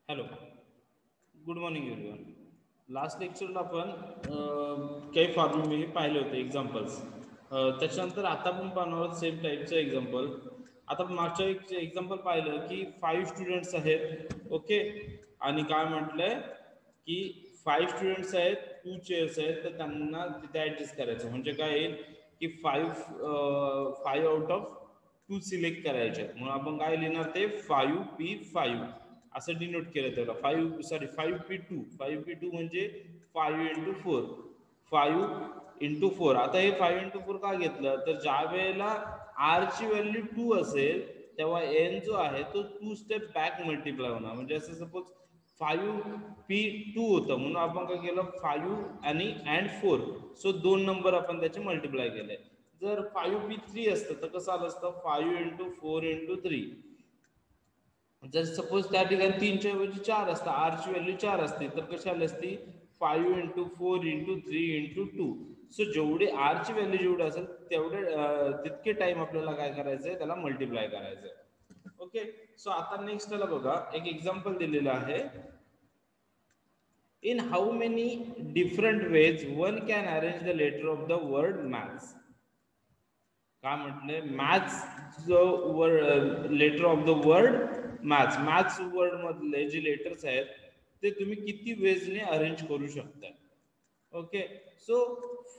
Hello, good morning everyone. Last लेक्चरला आपण काही फॉर्म्युले हे पाहिले होते एक्झाम्पल्स. त्याच्यानंतर आता पण पाहणार आहोत सेम टाईपचं एक्झाम्पल. आता मागच्या एक एक्झाम्पल पाहिलं की 5 स्टुडंट्स आहेत, ओके, आणि काय म्हटलंय की 5 स्टुडंट्स आहेत, 2 चेअर्स आहेत, तर त्यांना तिथे ऍडजस्ट करायचं. म्हणजे काय येईल की 5 आउट ऑफ 2 सिलेक्ट करायचे. म्हणून आपण काय लिहिणार ते 5P5 असं डिनोट केलं त्याला. 5P2 म्हणजे 5 × 4 5 × 4. आता हे 5 × 4 का घेतलं तर ज्या वेळेला आर ची व्हॅल्यू 2 असेल तेव्हा एन जो आहे तो 2 स्टेप बॅक मल्टिप्लाय होणार. म्हणजे असं सपोज 5P2 होतं म्हणून आपण काय केलं 5 आणि 4. सो 2 नंबर आपण त्याचे मल्टिप्लाय केले. जर 5P3 असतं तर कसं आलं असतं 5 × 4 × 3. जर सपोज त्या ठिकाणी 3च्या ऐवजी 4 असतं, आर ची व्हॅल्यू 4 असते तर कशी आली असती 5 × 4 × 3 × 2. सो जेवढे आर ची व्हॅल्यू जेवढे असेल तेवढे तितके टाइम आपल्याला काय करायचंय त्याला मल्टिप्लाय करायचंय. ओके, सो आता नेक्स्ट त्याला बघा एक एक्झाम्पल दिलेलं आहे. In how many different ways one can arrange the letter of the word maths. काय म्हटलंय मॅथ्स जो word letter of the word maths word मधले जे लेटर्स आहेत ते तुम्ही किती वेजने अरेंज करू शकता. ओके, सो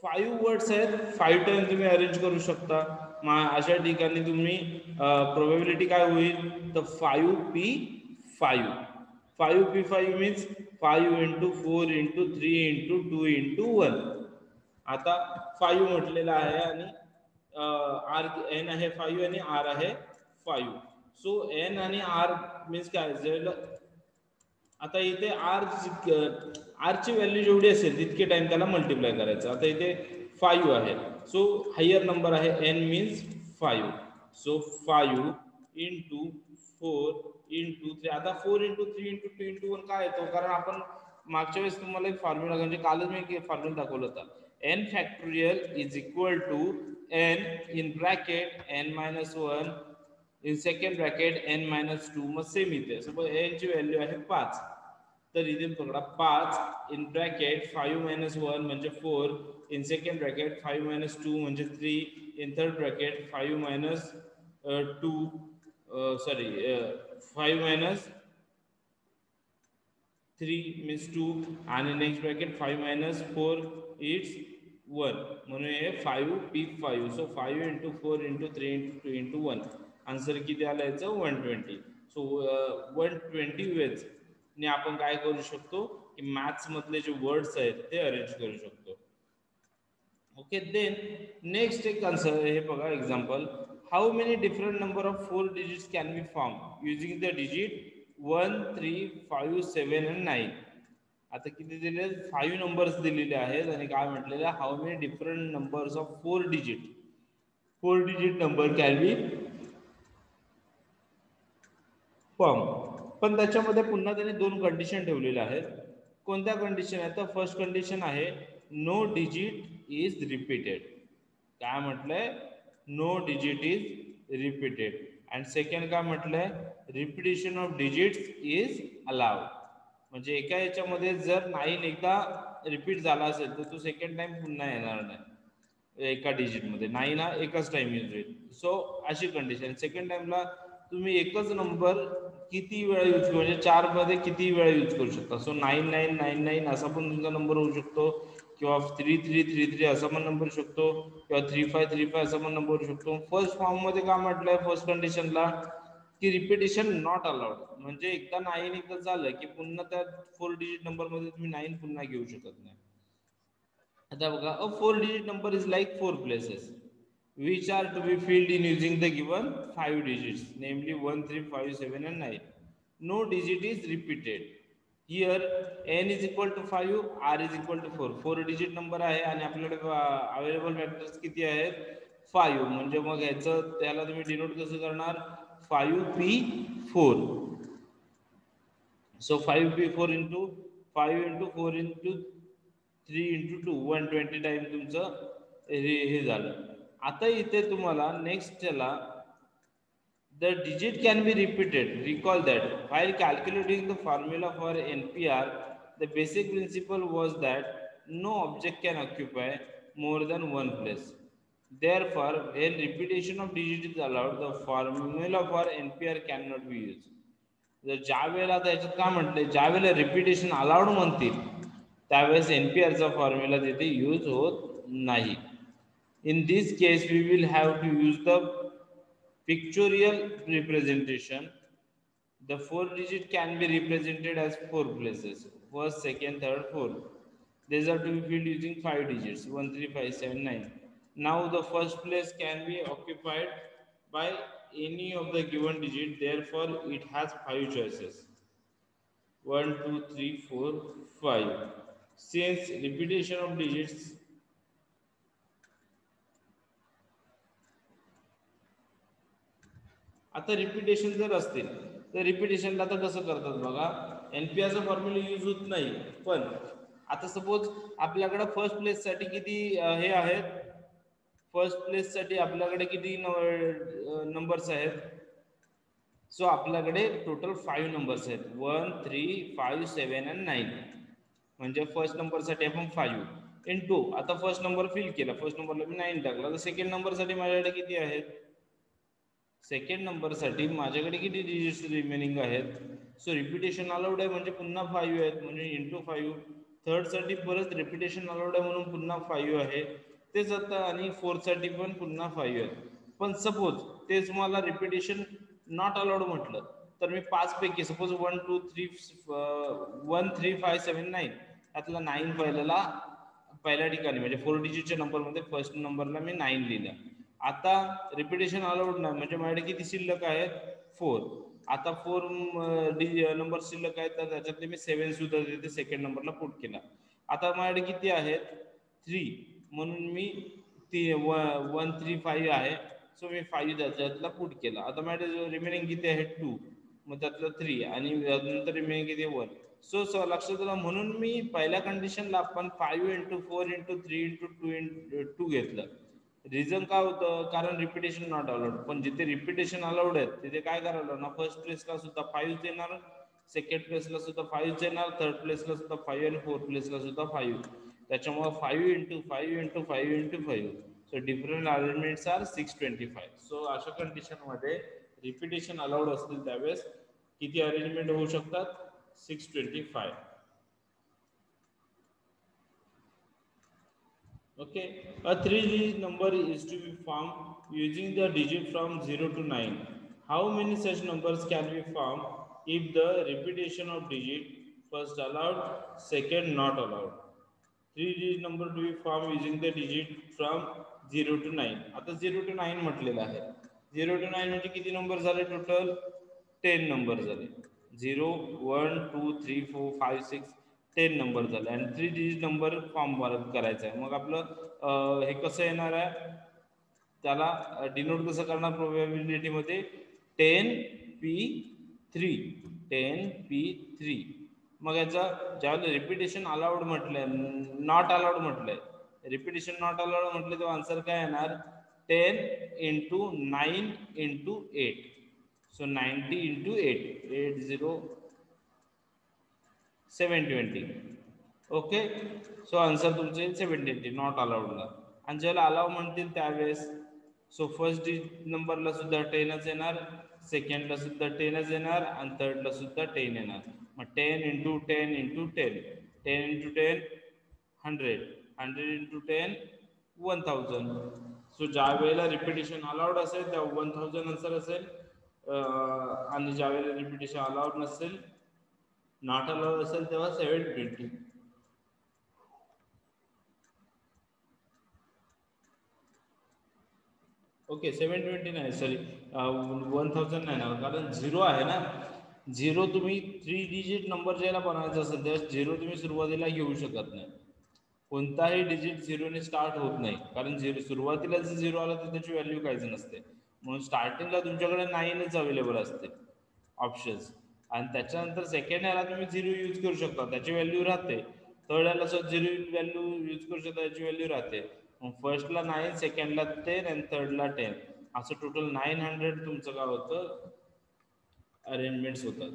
5 वर्ड्स आहेत, 5 टाइम तुम्ही अरेंज करू शकता. अशा ठिकाणी तुम्ही प्रोबॅबिलिटी काय होईल तर 5P5 मीन्स 5 × 4 × 3 × 2 × 1. आता 5 म्हटलेलं आहे आणि आर एन आहे 5 आणि आर आहे 5. सो एन आणि आर मीन्स काय असेल. आता इथे आरची व्हॅल्यू जेवढी असेल तितके टाइम त्याला मल्टिप्लाय करायचं. आता इथे 5 आहे, सो हायर नंबर आहे एन मीन्स 5. सो 5 × 4 × 3. आता 4 × 3 × 2 × 1 काय येतो, कारण आपण मागच्या वेळेस तुम्हाला एक फॉर्म्युला म्हणजे कालच मी एक फॉर्म्युला दाखवला होता. n factorial is equal to n in bracket n-1 in second bracket n-2. मग सेम इथे सपोज n ची व्हॅल्यू आहे 5 तर इथे पकडा 5 इन ब्रॅकेट 5-1 म्हणजे 4 इन सेकंड ब्रॅकेट 5-2 म्हणजे 3 in third bracket 5-2 sorry 5-3 means 2 आणि नेक्स्ट ब्रॅकेट 5-4 इट्स 1. म्हणून हे 5P5. सो 5 × 4 × 3 × 2 × 1. आन्सर किती आलं याचं 120. सो 120 वेज ने आपण काय करू शकतो की मॅथ्स मधले जे वर्ड्स आहेत ते अरेंज करू शकतो. ओके, देन नेक्स्ट एक आन्सर हे बघा example. How many different number of 4 digits can be form using the digit 1, 3, 5, 7 and 9. आता किती दिले 5 नंबर्स दिलेले आहेत आणि काय म्हटलेलं how many different numbers of 4 digit number can be form. पण त्याच्यामध्ये पुन्हा त्यांनी 2 कंडिशन ठेवलेल्या आहेत. कोणत्या कंडिशन आहे तर फर्स्ट कंडिशन आहे नो डिजिट इज रिपीटेड. काय म्हटलंय no digit is repeated. And second काय म्हटलंय repetition of digits is allowed. म्हणजे एका याच्यामध्ये जर 9 एकदा रिपीट झाला असेल तर तो सेकंड टाइम पुन्हा येणार नाही एका डिजिटमध्ये. 9 हा एकच टाइम यूज होईल. सो अशी कंडिशन. सेकंड टाइमला तुम्ही एकच नंबर किती वेळा यूज करू म्हणजे 4 मध्ये किती वेळा यूज करू शकता. सो 9999 असा पण तुमचा नंबर होऊ शकतो किंवा 3333 असा पण नंबर होऊ शकतो किंवा 3535 असा पण नंबर होऊ शकतो. फर्स्ट फॉर्म मध्ये काय म्हटलंय फर्स्ट कंडिशनला की रिपिटेशन नॉट अलाउड. म्हणजे एकदा 9 एकदा झालं की पुन्हा त्या 4 डिजिट नंबर मध्ये तुम्ही 9 पुन्हा घेऊ शकत नाही. आता बघा अ 4 digit number is like 4 places which are to be filled in using the given 5 digits, namely 1, 3, 5, 7 and 9. No digit is repeated. Here n is equal to 5, r is equal to 4. 4 digit number आहे आणि आपल्याकडे available factors किती आहेत 5. म्हणजे मग याचं त्याला तुम्ही डिनोट कसं करणार 5P4. So 5P4 into 5 into 4 into 3 into 2 120 time तुमचं हे झालं. आता इथे तुम्हाला नेक्स्ट त्याला The digit can be repeated. Recall that while calculating the formula for NPR, the basic principle was that no object can occupy more than one place. Therefore, when repetition of digit is allowed, the formula for NPR cannot be used. जर ज्या वेळेला आता याच्यात काय म्हटलंय, ज्या वेळेला repetition allowed म्हणतील त्यावेळेस एनपीआरचा फॉर्म्युला तिथे यूज होत नाही. In this case, we will have to use the pictorial representation. The four digit can be represented as four places: first, second, third, fourth. These are to be filled using 5 digits: 1, 3, 5, 7, 9. Now the first place can be occupied by any of the given digit. Therefore, it has 5 choices: 1, 2, 3, 4, 5. Since repetition of digits, आता repetition जर असतील तर रिपिटेशनला आता कसं करतात बघा, एनपीआरचा formula use होत नाही. पण आता सपोज आपल्याकडे फर्स्ट प्लेस साठी किती हे आहेत, फर्स्ट प्लेस साठी आपल्याकडे किती नंबर्स आहेत. सो आपल्याकडे टोटल 5 नंबर्स आहेत: 1, 3, 5, 7 आणि 9. म्हणजे फर्स्ट नंबर साठी आपण 5 इंटू, आता फर्स्ट नंबर फिल केला, फर्स्ट नंबरला मी 9 टाकला, तर सेकंड नंबर साठी माझ्याकडे किती आहेत, सेकंड नंबर साठी माझ्याकडे किती डिजिट्स रिमेनिंग आहेत. सो रिपिटेशन अलाउड आहे म्हणजे पुन्हा 5 आहेत, म्हणजे इंटू 5. थर्ड साठी परत रिपिटेशन अलाउड आहे म्हणून पुन्हा 5 आहे तेच आता, आणि फोर्थ साठी पण पुन्हा 5 आहेत. पण सपोज तेच मला रिपिटेशन नॉट अलाउड म्हटलं तर मी 5 पैकी सपोज 1, 2, 3, 1, 3, 5, 7, 9 त्यातला 9 पहिल्या ठिकाणी म्हणजे 4 डिजिटच्या नंबरमध्ये फर्स्ट नंबरला मी 9 लिहिलं. आता रिपिटेशन अलाउड नाही म्हणजे माझ्याकडे किती शिल्लक आहेत, 4. आता 4 नंबर शिल्लक आहेत तर त्याच्यातले मी 7 सुद्धा तिथे सेकंड नंबरला पुट केला. आता माझ्याकडे किती आहेत, 3, म्हणून मी 1, 3, 5 आहे. सो मी 5 त्याच्यातला पुट केला. आता माझ्याकडे रिमेनिंग किती आहे, 2, मग त्यातलं 3 आणि नंतर रिमेनिंग किती, 1. सो लक्षात आलं, म्हणून मी पहिल्या कंडिशनला आपण 5 × 4 × 3 × 2 घेतलं. रिझन काय होतं, कारण रिपिटेशन नॉट अलाउड. पण जिथे रिपिटेशन अलाउड आहेत तिथे काय करायला ना, फर्स्ट प्लेसला सुद्धा 5 देणार, सेकंड प्लेसला सुद्धा 5 देणार, थर्ड प्लेसला सुद्धा 5 आणि फोर्थ प्लेसला सुद्धा 5. त्याच्यामुळे 5 × 5 × 5 × 5. So different arrangements are 625. So अशा कंडिशन मध्ये रिपिटेशन अलाउड असतील त्यावेळेस किती अरेंजमेंट होऊ शकतात, 625. Okay, a 3-digit number is to be formed using the digit from 0 to 9. How many such numbers can be formed if the repetition of digit first allowed, second not allowed? 3-digit number to be formed using the digit from 0 to 9. आता 0 to 9 म्हटलेलं आहे. 0 to 9 म्हणजे किती number झाले total, 10 number झाले. 0, 1, 2, 3, 4, 5, 6, 10 number झाले आणि 3 digit number form करायचा आहे. मग आपलं हे कसं येणार आहे, त्याला डिनोट कसं करणार प्रोबॅबिलिटी मध्ये, 10p3, 10p3. मग याचा ज्यावेळेला रिपिटेशन अलाउड म्हटलंय, नॉट अलाउड म्हटलंय, रिपिटेशन नॉट अलाउड म्हटलं तेव्हा आन्सर काय येणार, 10 × 9 × 8. सो 90 × 8, 80, 720. ओके, सो आन्सर तुमचे 720 नॉट अलाउडला. आणि ज्याला अलाउ म्हणतील त्यावेळेस सो फर्स्ट नंबरला सुद्धा 10च येणार, सेकंडला सुद्धा 10च येणार आणि थर्डला सुद्धा 10 येणार. मग 10 × 10 × 10, 10 × 10 100, 100 × 10 1000. सो ज्या वेळेला रिपिटेशन अलाउड असेल तेव्हा 1000 आन्सर असेल, आणि ज्या वेळेला रिपिटेशन अलाउड नसेल, नॉट अलाउड असेल तेव्हा 720. ओके, 720 नाही, सॉरी 1000 नाही ना, कारण 0 आहे ना. 0 तुम्ही 3 डिजिट नंबर ज्याला बनवायचा असेल तेव्हा 0 तुम्ही सुरुवातीला घेऊ शकत नाही. कोणताही डिजिट 0 ने स्टार्ट होत नाही, कारण सुरुवातीला जर 0 आला तर त्याची व्हॅल्यू काहीच नसते. म्हणून स्टार्टिंगला तुमच्याकडे 9च अवेलेबल असते ऑप्शन्स, आणि त्याच्यानंतर सेकंड याला तुम्ही 0 यूज करू शकता, त्याची व्हॅल्यू राहते. थर्ड याला 0 व्हॅल्यू यूज करू शकता, त्याची व्हॅल्यू राहते. मग फर्स्टला 9, सेकंडला 10 आणि थर्डला 10. असं टोटल 900 तुमचं काय होतं अरेंजमेंट्स होतात.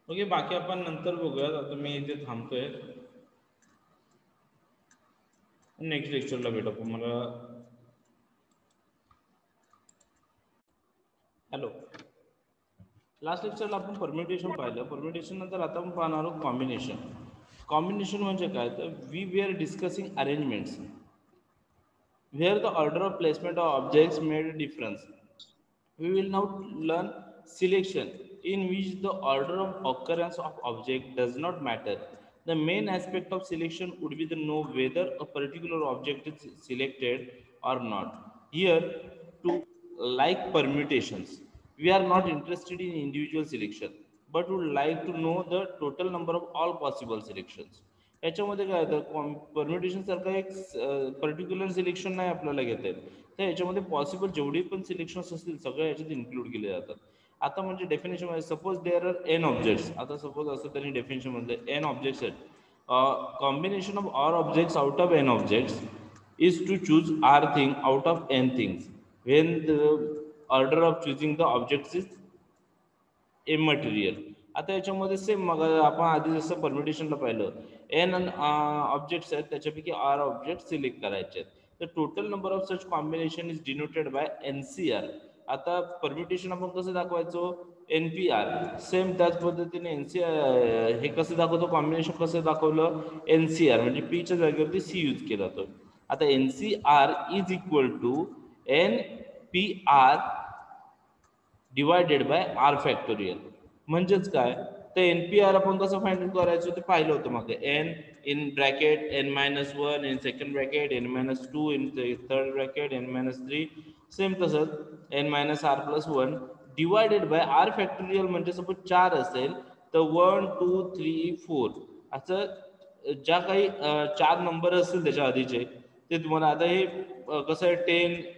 ओके, बाकी आपण नंतर बघूयात. आता मी इथे थांबतोय. नेक्स्ट लेक्चरला भेटू आपण. मला हॅलो, लास्ट लेक्चरला आपण परम्युटेशन पाहिलं. परम्युटेशन नंतर आता आपण पाहणार आहोत कॉम्बिनेशन. कॉम्बिनेशन म्हणजे काय, तर we are discussing arrangements where the order of placement of objects made a difference. We will now learn selection, in which the order of occurrence of object does not matter. The main aspect of selection would be to know whether a particular object is selected or not. Here, to like permutations, we are not interested in individual selection, but would like to know the total number of all possible selections. याच्यामध्ये काय होतं, permutation सारखं एक particular selection नाही आपल्याला घेता येत, तर याच्यामध्ये पॉसिबल जेवढी पण सिलेक्शन्स असतील सगळ्या याच्यात इन्क्लूड केले जातात. आता म्हणजे डेफिनेशन मध्ये suppose there are n objects. आता सपोज असं त्यांनी डेफिनेशन मध्ये एन ऑब्जेक्ट्स आहेत. Combination of r objects out of n objects is to choose r thing out of n things when the order of choosing the objects is immaterial. आता याच्यामध्ये same मग आपण आधी जसं परम्युटेशनला पाहिलं, एन ऑब्जेक्ट्स आहेत त्याच्यापैकी आर ऑब्जेक्ट सिलेक्ट करायचे आहेत. तर total number of such combination is denoted by NCR. आता परम्युटेशन आपण कसं दाखवायचो, NPR. सेम त्याच पद्धतीने NCR हे कसं दाखवतो, कॉम्बिनेशन कसं दाखवलं, NCR म्हणजे पीच्या जागेवरती सी यूज केला जातो. आता NCR is equal to NPR divided by r factorial. म्हणजेच काय, तर NPR आपण कसं फाइंड आउट करायचं ते पाहिलं होतं मग. N in bracket n-1 in second bracket n-2 in third bracket n-3. Same तसंच n-r+1 divided by r factorial. म्हणजे सपोज 4 असेल तर 1 2 3 4 असं ज्या काही 4 नंबर असतील त्याच्या आधीचे ते तुम्हाला. आता हे कसं आहे, 10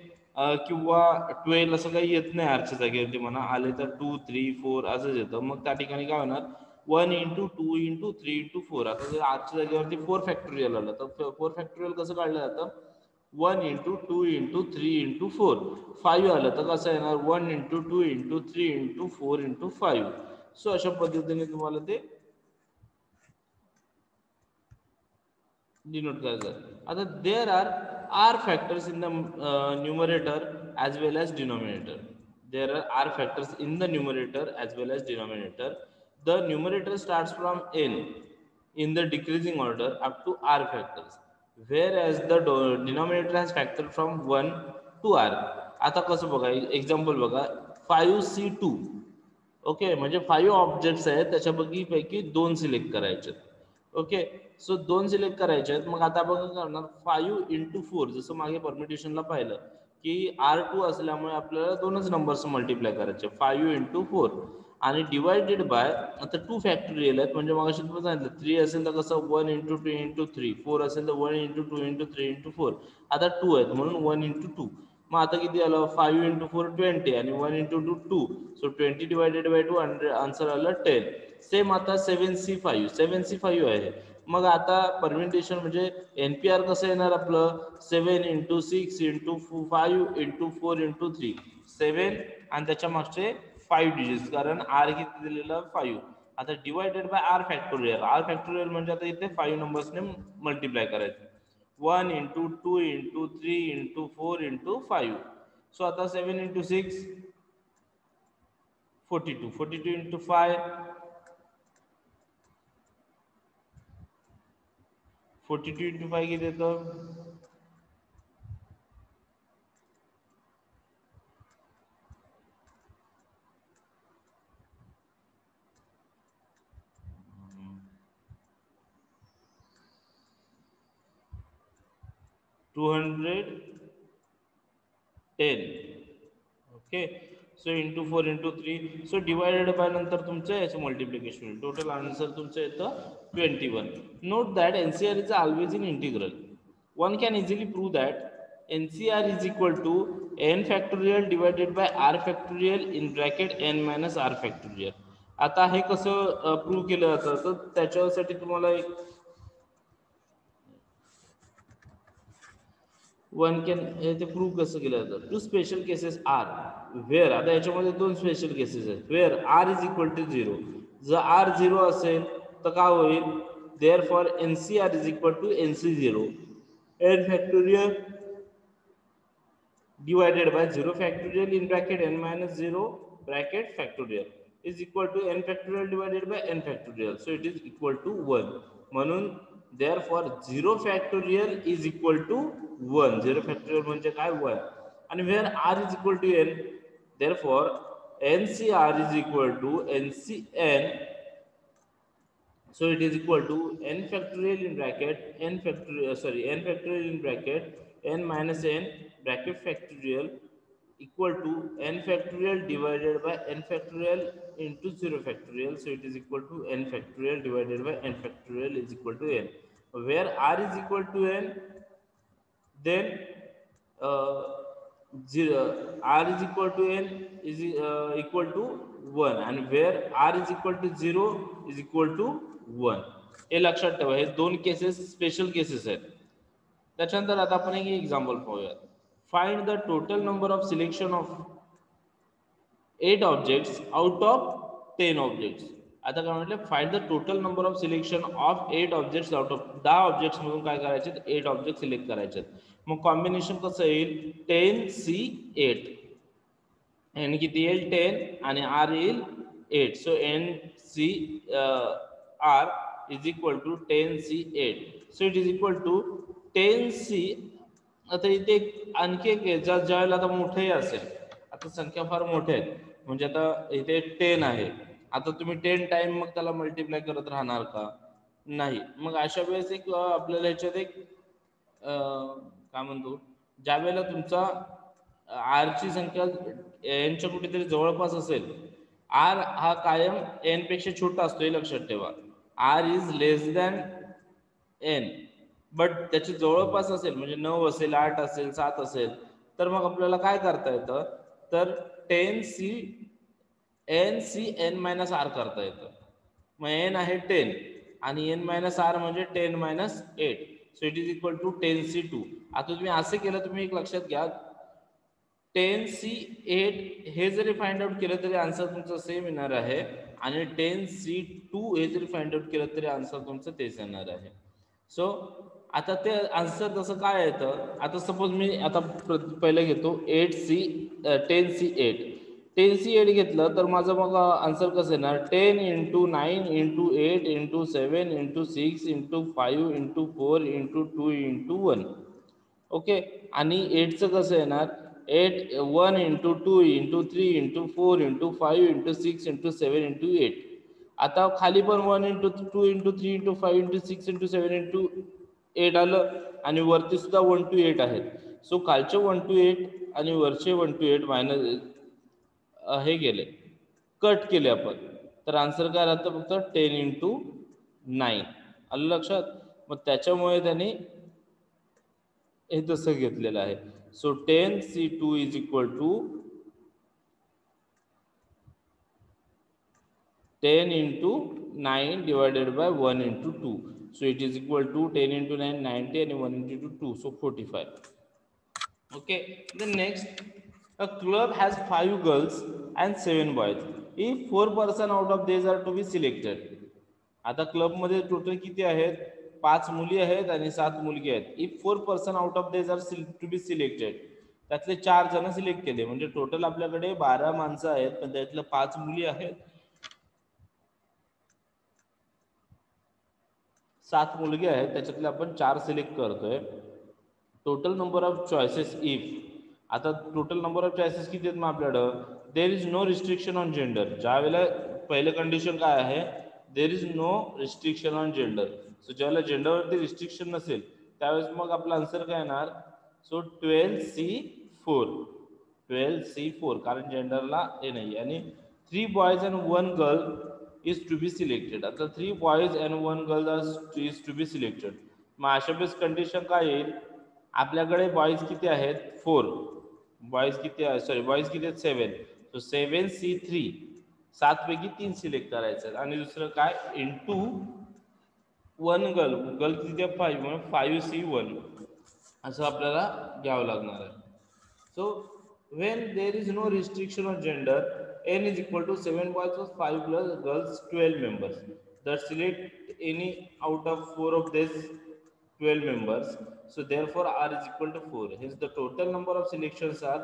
किंवा 12 असं काही येत नाही आरच्या जागेवरती म्हणा, आले तर 2 3 4 असंच येतं. मग त्या ठिकाणी काय होणार, 1 × 2 × 3 × 4. आता जर आरच्या जागेवरती 4 फॅक्टोरियल आलं तर 4 फॅक्टोरियल कसं काढलं जातं, 1 × 2 × 3 × 4. 5 आलं तर कसं येणार, 1 × 2 × 3 × 4 × 5. सो अशा पद्धतीने तुम्हाला ते डिनोट करायचं. आता there are factors in the numerator as well as denominator. There are r factors in the numerator as well as denominator. The numerator starts from n in the decreasing order up to r factors, whereas the denominator has factor from 1 to r. आता कसं बघा, example बघा, 5C2. Okay, म्हणजे 5 objects आहेत त्याच्यापैकी 2 select करायचे. Okay, so 2 select करायचे आहेत. मग आता आपण काय करणार, 5 × 4 जसं मागे परम्युटेशनला पाहिलं की R2 असल्यामुळे आपल्याला 2च नंबर्स मल्टिप्लाय करायचे, 5 × 4 आणि डिवायडेड बाय. आता 2 फॅक्टोरियल आहेत म्हणजे मग अशी तुम्ही सांगितलं 3 असेल तर कसं 1 × 2 × 3, 4 असेल तर 1 × 2 × 3 × 4. आता 2 आहेत म्हणून 1 × 2. मग आता किती आलं, 5 × 4 20 आणि 1 × 2 2. सो 20 डिवायडेड बाय 2 आन्सर आलं 10. सेम आता 7C5 आहे. मग आता परम्युटेशन म्हणजे NPR कसं येणार आपलं, 7 × 6 × 5 × 4 × 3. 7 आणि त्याच्या मागचे 5 डिजिट्स, कारण R किती दिलेलं 5. आता divided by r factorial. R factorial म्हणजे आता इथे 5 नंबर्सने मल्टिप्लाय करायचं, 1 × 2 × 3 × 4 × 5. सो आता 7 × 6 42, 42 × 5 42 × 5 किती येतं, 210. Okay, so into 4 × 3. So divided by नंतर तुमचं याचं मल्टिप्लिकेशन होईल. टोटल आन्सर तुमचं येतं 21. Note that NCR is always in integral. One can easily prove that NCR is equal to n factorial divided by r factorial in bracket n minus r factorial. आता हे कसं prove केलं जातं तर त्याच्यासाठी तुम्हाला एक वन कॅन ते प्रूव्ह कसं केलं जातं. Two special cases are where, आता याच्यामध्ये दोन स्पेशल केसेस आहेत. Where r is equal to 0, जर आर 0 असेल तर काय होईल, therefore NCR is equal to NC0 n factorial divided by 0 factorial in bracket n minus 0 bracket factorial is equal to n factorial divided by n factorial, so it is equal to 1. म्हणून therefore 0 factorial is equal to 1. 0 factorial म्हणजे काय 1. आणि where r is equal to n, therefore NCR is equal to NCN, so it is equal to n factorial in bracket n factorial in bracket n minus n bracket factorial equal to n factorial divided by n factorial into 0 factorial, so it is equal to n factorial divided by n factorial is equal to n. Where r is equal to n, then uh, 0 r is equal to n is equal to 1, and where r is equal to 0 is equal to 1. हे लक्षात ठेवा, हे दोन cases special cases आहेत. त्याच्यानंतर आता आपण एक एक्झाम्पल पाहूया. Find the total number of selection of 8 objects out of 10 objects. आता काय म्हटलं, find the total number of selection of 8 objects out of 10 objects मधून काय करायचे, 8 ऑब्जेक्ट सिलेक्ट करायचे. मग कॉम्बिनेशन कसं येईल, 10C8, n किती येईल 10 आणि r येईल 8, so NCR is equal to 10C8, so it is equal to 10C. आता इथे आणखी एक ज्यावेळेला आता मोठे असेल, आता संख्या फार मोठ्या आहेत, म्हणजे आता इथे 10 आहे, आता तुम्ही 10 टाइम मग त्याला मल्टिप्लाय करत राहणार का, नाही. मग अशा वेळेस एक आपल्याला ह्याच्यात एक काय म्हणतो, ज्या वेळेला तुमचा आर ची संख्या n च्या कुठेतरी जवळपास असेल, आर हा कायम n पेक्षा छोटा असतो, हे लक्षात ठेवा. R is less than n, but त्याची जवळपास असेल म्हणजे 9 असेल, 8 असेल, 7 असेल, तर मग आपल्याला काय करता येतं, तर 10n मायनस आर करता येतं. मग n आहे 10 आणि n मायनस आर म्हणजे 10 minus 8, so it is equal to 10C2. आता तुम्ही असं केलं, तुम्ही एक लक्षात घ्या, 10C8 हे जरी फाइंड आउट केलं तरी आन्सर तुमचं सेम येणार आहे, आणि 10C2 हे जरी फाइंड आउट केलं तरी आन्सर तुमचं तेच येणार आहे. सो आता ते आन्सर तसं काय येतं, आता सपोज मी आता पहिलं घेतो 10C8 घेतलं तर माझं मग आन्सर कसं येणार, 10 × 9 × 8 × 7 × 6 × 5 × 4 × 2 × 1. ओके, आणि 8चं कसं येणार, 1 × 2 × 3 × 4 × 5 × 6 × 7 × 8. आता खाली पण 1 × 2 × 3 × 5 × 6 × 7 × 8 आलं, आणि वरती सुद्धा 1 to 8 आहेत. सो खालचे 1 to 8 आणि वरचे 1 to 8 मायनस हे गेले, कट केले आपण, तर आन्सर काय राहतं, फक्त 10 × 9. आलं लक्षात. मग त्याच्यामुळे त्यांनी हे तसं घेतलेलं आहे. So 10C2 is equal to 10 × 9 divided by 1 × 2, so it is equal to 10 × 9 90 and 1 × 2, so 45. Okay, then next, a club has 5 girls and 7 boys. If 4 person out of these are to be selected. आता club मध्ये total किती आहेत, 5 मुली आहेत आणि 7 मुलगे आहेत. If 4 person out of these are to be selected, त्यातले 4 जण सिलेक्ट केले, म्हणजे टोटल आपल्याकडे 12 माणसं आहेत, पण त्यातले 5 मुली आहेत, 7 मुलगे आहेत, त्याच्यातले आपण 4 सिलेक्ट करतोय. Total number of choices if, आता टोटल नंबर ऑफ चॉईसेस किती आहेत मग आपल्याकडं, there is no restriction on gender. ज्या वेळेला पहिलं कंडिशन काय आहे, there is no restriction on gender. So ज्यावेळेला जेंडरवरती रिस्ट्रिक्शन नसेल त्यावेळेस मग आपला आन्सर काय येणार, सो 12C4, कारण जेंडरला हे नाही. आणि 3 boys and 1 girl is to be selected. आता 3 boys and 1 girl is to be selected. मग अशा बेस कंडिशन काय येईल, आपल्याकडे बॉईज किती आहेत 4, बॉईज किती आहे सॉरी बॉईज किती आहेत 7. सो 7C3 7 पैकी 3 सिलेक्ट करायचं आणि दुसरं काय इंटू 1 गर्ल, गर्ल किती आहे 5 म्हणून 5C1 असं आपल्याला घ्यावं लागणार आहे. So when there is no restriction on gender, n is equal to 7 boys plus 5 girls, 12 members. That select any out of 4 of these 12 members. So therefore R is equal to 4. Hence the total number of selections are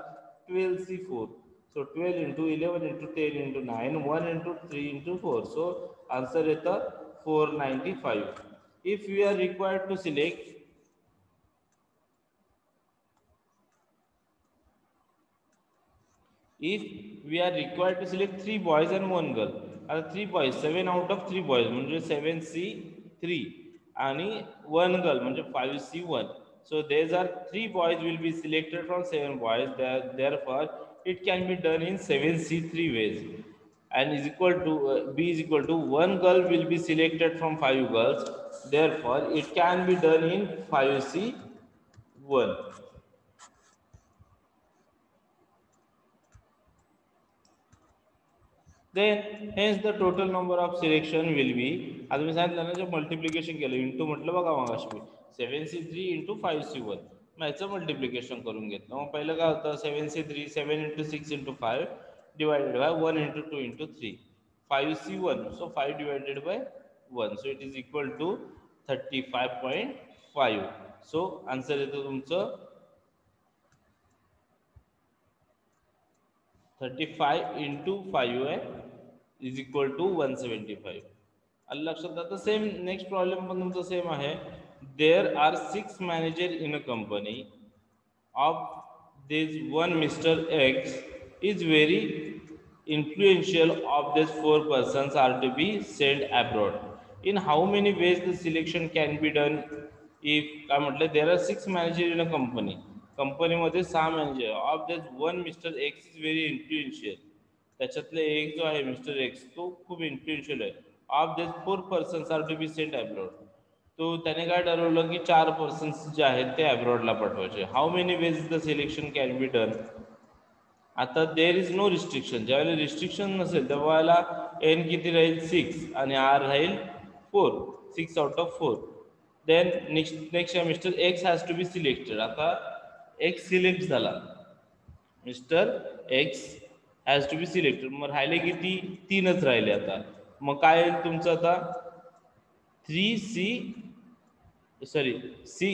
12C4. So 12 into 11 into 10 into 9, 1 into 3 into 4. So answer is the 495. If we are required to select, if we are required to select 3 boys and 1 girl, or 3 boys 7 out of 3 boys म्हणजे 7C3 आणि 1 girl म्हणजे 5C1. So these are 3 boys will be selected from 7 boys. Therefore it can be done in 7C3 ways, and is equal to B is equal to 1 girl will be selected from 5 girls. Therefore it can be done in 5C1. Then hence the total number of selection will be, आता मी सांगितलं ना, जे multiplication केलं into म्हटलं बघा मग अशी 7C3 into 5C1 मग याचं मल्टिप्लिकेशन करून घेतलं. मग पहिलं काय होतं 7C3 7 into 6 into 5 divided by 1 into 2 into 3 5C1 so 5 divided by 1 so it is equal to 35.5. So answer येतो तुमचं 35 इंटू 5 आहे इज इक्वल टू 175. आलं लक्षात. आता सेम नेक्स्ट प्रॉब्लेम पण तुमचा सेम आहे. There are 6 manager in a company of this one Mr. X is very influential. Of these 4 persons are to be sent abroad. In how many ways the selection can be done? If काय म्हटलं there are 6 manager in a company, कंपनीमध्ये 6 manager. Of this one mister X is very influential. त्याच्यातले एक जो आहे mister x तो खूप influential आहे. Of this 4 persons are to be sent abroad. तो त्याने काय ठरवलं की 4 पर्सन्स जे आहेत ते अब्रॉडला पाठवायचे. How many ways the selection can be done. आता देर इज नो रिस्ट्रिक्शन. ज्यावेळेला रिस्ट्रिक्शन नसेल त्यावेळेला एन किती राहील 6 आणि आर राहील 4, 6 out of 4. Then next mister X has to be selected. आता एक्स सिलेक्ट झाला, mister X has to be selected. मग राहिले किती 3च राहिले. आता मग काय येईल तुमचं आता 3C सॉरी सी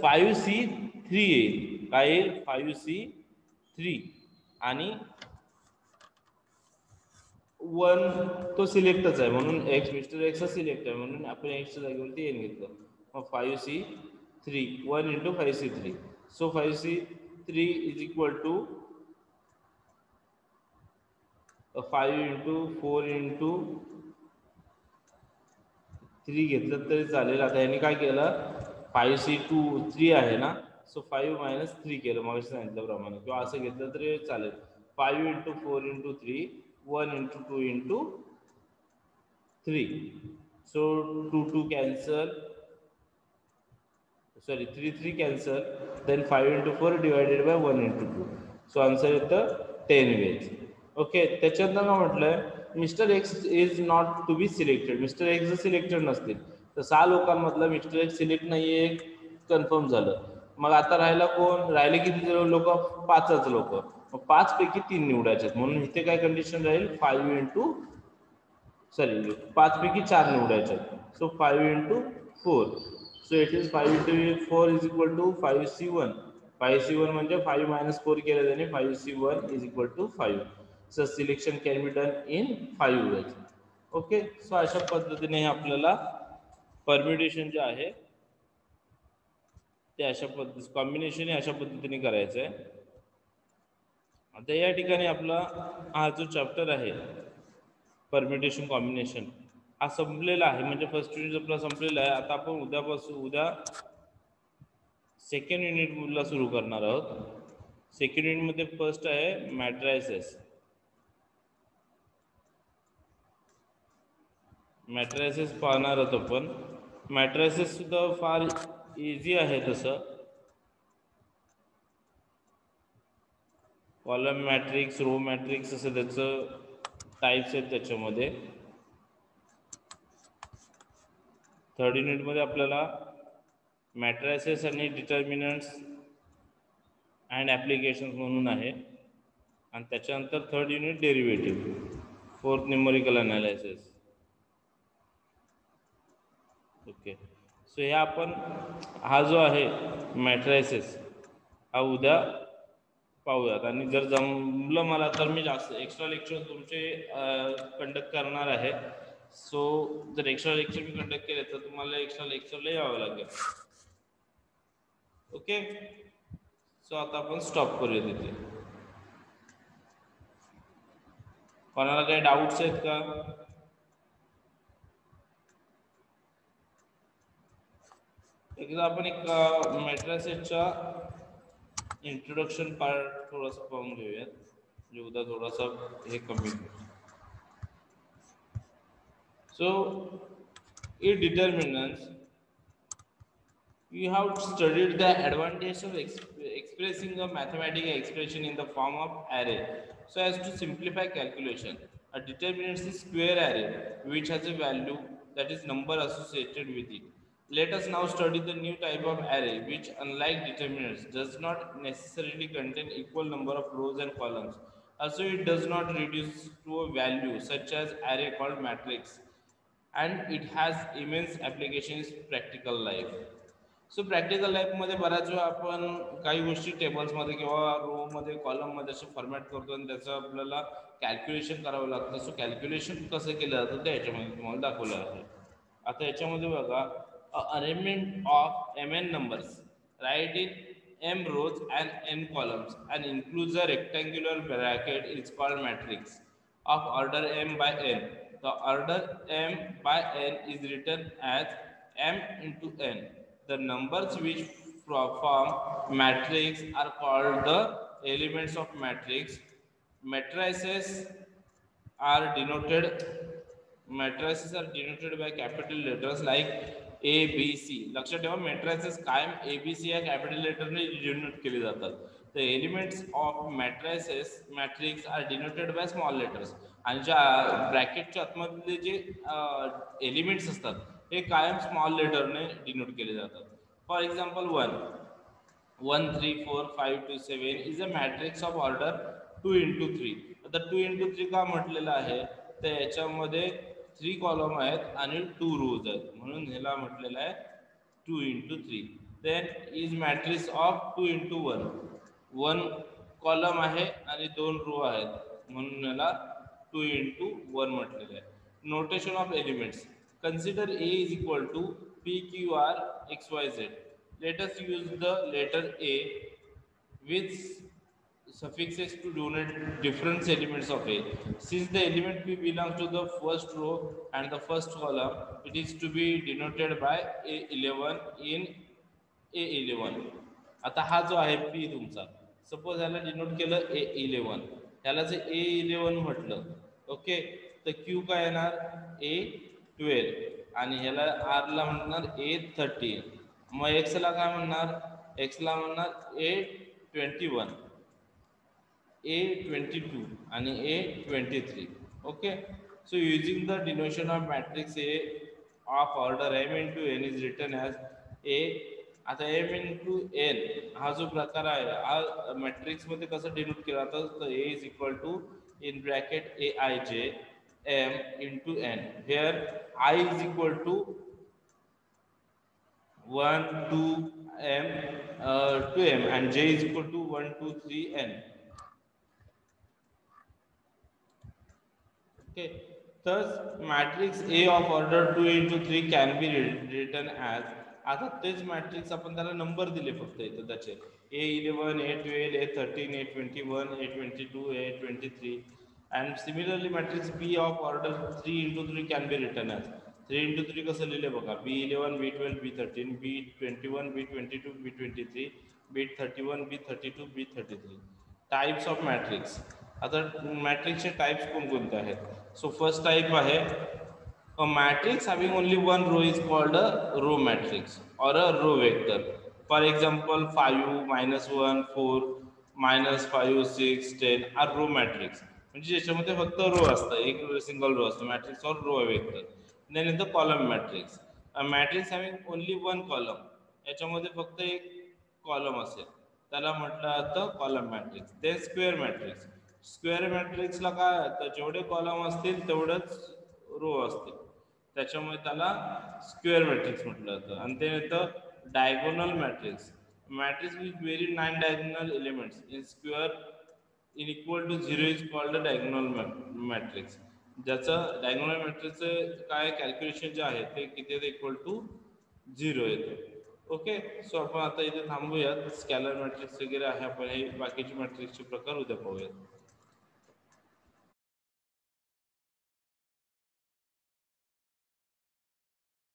5C3 येईल. काय येईल 5C3 आणि 1 तो सिलेक्टच आहे म्हणून एक्स मिस्टर एक्स सिलेक्ट आहे म्हणून आपण एक्सच्या जागेवरती एन घेतलं. मग 5C3 1 into 5C3. So 5C3 is equal to 5 into 4 into 3 घेतलं तरी चालेल. आता यांनी काय केलं 5C3 आहे ना, सो 5 मायनस 3 केलं मग सांगितल्याप्रमाणे, किंवा असं घेतलं तरी चालेल. 5 into 4 into 3 1 into 2 into 3. So 2 2 cancel, sorry 3 3 cancel. Then 5 into 4 divided by 1 into 2. So answer येतं 10 वेज. ओके. त्याच्यानंतर काय म्हटलंय mister X is not to be selected. Mister X जर सिलेक्टेड नसतील तर 6 लोकांमधलं मिस्टर एक्स सिलेक्ट नाहीये कन्फर्म झालं. मग आता राहिला कोण, राहिले किती लोक 5च लोक. मग 5 पैकी 3 निवडायचे म्हणून इथे काय कंडिशन राहील 5 इंटू सॉरी 5 पैकी 4 निवडायचे. So 5 into 4. So it is 5 into 4 is equal to 5C1. 5C1 म्हणजे 5 मायनस 4 केलं त्याने 5C1 is equal to 5. So selection can be done in 5 ways. Okay. So अशा पद्धतीने आपल्याला परम्युटेशन जे आहे ते अशा पद्धती कॉम्बिनेशन अशा पद्धतीने करायचं आहे. आता या ठिकाणी आपला हा जो चॅप्टर आहे परम्युटेशन कॉम्बिनेशन हा संपलेला आहे. म्हणजे फर्स्ट युनिट आपला संपलेला आहे. आता आपण उद्या सेकंड युनिटला सुरू करणार आहोत. सेकंड युनिटमध्ये फर्स्ट आहे मॅट्रायसेस. मॅट्रायसेस पाहणार आहोत आपण. मॅट्रायसेस सुद्धा फार इझी आहे तसं. कॉलम मॅट्रिक्स, रो मॅट्रिक्स असं त्याचं टाईप्स आहेत त्याच्यामध्ये. थर्ड युनिटमध्ये आपल्याला मॅट्रायसेस आणि डिटर्मिनंट्स अँड ॲप्लिकेशन्स म्हणून आहे, आणि त्याच्यानंतर third unit derivative, fourth numerical analysis. Okay, so हे आपण हा जो आहे मॅट्रायसेस हा उद्या पाहूयात. आणि जर जमलं मला तर मी जास्त एक्स्ट्रा लेक्चर तुमचे कंडक्ट करणार आहे. सो जर एक्स्ट्रा लेक्चर मी कंडक्ट केले तर तुम्हाला एक्स्ट्रा लेक्चरला यावं लागेल. ओके, सो आता आपण स्टॉप करूया तिथे. कोणाला काही डाऊट्स आहेत का? एकदा आपण एक मॅट्रायसेसच्या इंट्रोडक्शन पार्ट थोडासा पाहून घेऊयात, म्हणजे उद्या थोडासा हे कमी होईल. So it determinants, you have studied the advantage of expressing a mathematical expression in the form of array so as to simplify calculation. A determinant is a square array which has a value, that is number associated with it. Let us now study the new type of array which, unlike determinants, does not necessarily contain equal number of rows and columns. Also, it does not reduce to a value such as array called matrix, and it has immense applications in practical life. So practical लाईफमध्ये बऱ्याच वेळा आपण काही गोष्टी टेबल्समध्ये किंवा रोमध्ये कॉलममध्ये असे format करतो आणि त्याचं आपल्याला कॅल्क्युलेशन करावं लागतं. सो कॅल्क्युलेशन कसं केलं जातं ते याच्यामध्ये तुम्हाला दाखवलं आहे. आता याच्यामध्ये बघा, arrangement of mn numbers, write in m rows and n columns and includes a rectangular bracket is called matrix of order m by n. The order m by n is written as m into n. The numbers which form matrix are called the elements of matrix. Matrices are denoted matrices are denoted by capital letters like A, B, C. लक्षात ठेवा, matrices कायम A, B, C या capital लेटरने denote केले जातात. The elements of matrix are denoted by small letters. आणि ज्या ब्रॅकेटच्या आतमधले जे एलिमेंट्स असतात हे कायम स्मॉल लेटरने डिनोट केले जातात. For example 1, 3, 4, 5, 2, 7 is a matrix of order 2 into 3. आता 2 into 3 का म्हटलेलं आहे तर याच्यामध्ये 3 कॉलम आहेत आणि 2 रोज आहेत, म्हणून ह्याला म्हटलेलं आहे 2 into 3. Then is matrix of 2 into 1. 1 column आहे आणि 2 रो आहेत, म्हणून याला 2 into 1 म्हटलेलं आहे. Notation of elements, consider A is equal to P, Q, R, X, Y, Z. Let us use the letter A with suffixes to denote different elements of A. Since the element P belongs to the first row and the first column, it is to be denoted by A11 in A11. आता हा जो आहे P तुमचा, suppose ह्याला denote केलं A11, ह्याला जर A11 म्हटलं, ओके, तर Q काय येणार A12 आणि ह्याला R ला म्हणणार A13. मग X ला काय म्हणणार, X ला म्हणणार A21, A22 आणि A23. Okay, so using the denotation of matrix A of order m into n is written as A. आता m into n हा जो प्रकार आहे हा मॅट्रिक्स मध्ये कसं डिनोट केला जातं, तर A is equal to in bracket Aij m into n, where I is equal to 1 2 m 2m and j is equal to 1 2 3 n. Okay, thus matrix A of order 2 into 3 can be written as, आता तेच matrix आपण त्याला number दिले फक्त इथं त्याचे A11 A12 A13 A21 A22 A23. and similarly matrix B of order 3 into 3 can be written as 3 into 3 कसं लिहिले बघा, B11 B12 B13 B21 B22 B23 B31 B32 B33. Types of matrix, आता मॅट्रिक्सचे types कोणकोणते आहेत. So first type आहे a matrix having only one row is called a row matrix or a row vector. For example 5 -1 4 -5 6 10 are row matrix, म्हणजे ज्याच्यामध्ये फक्त row असतं, एक सिंगल रो असतो मॅट्रिक्स और रो वेक्टर. देन येतं column matrix. Matrix having only one column, याच्यामध्ये फक्त एक कॉलम असेल त्याला म्हटलं जातं column matrix. Then square matrix. Square मॅट्रिक्सला काय, तर जेवढे कॉलम असतील तेवढंच रो असतील, त्याच्यामुळे त्याला स्क्वेअर मॅट्रिक्स म्हटलं जातं. आणि ते येतं diagonal matrix. Matrix with very 9 diagonal elements in square in equal to 0 is called diagonal matrix. ज्याचं डायगोनल मॅट्रिक्सचं काय कॅल्क्युलेशन जे आहे ते किती येतं, इक्वल टू 0 येतं. ओके, सो आपण आता इथे थांबूयात. स्कॅलर मॅट्रिक्स वगैरे आहे, आपण हे बाकीचे मॅट्रिक्सचे प्रकार उद्या पाहूयात.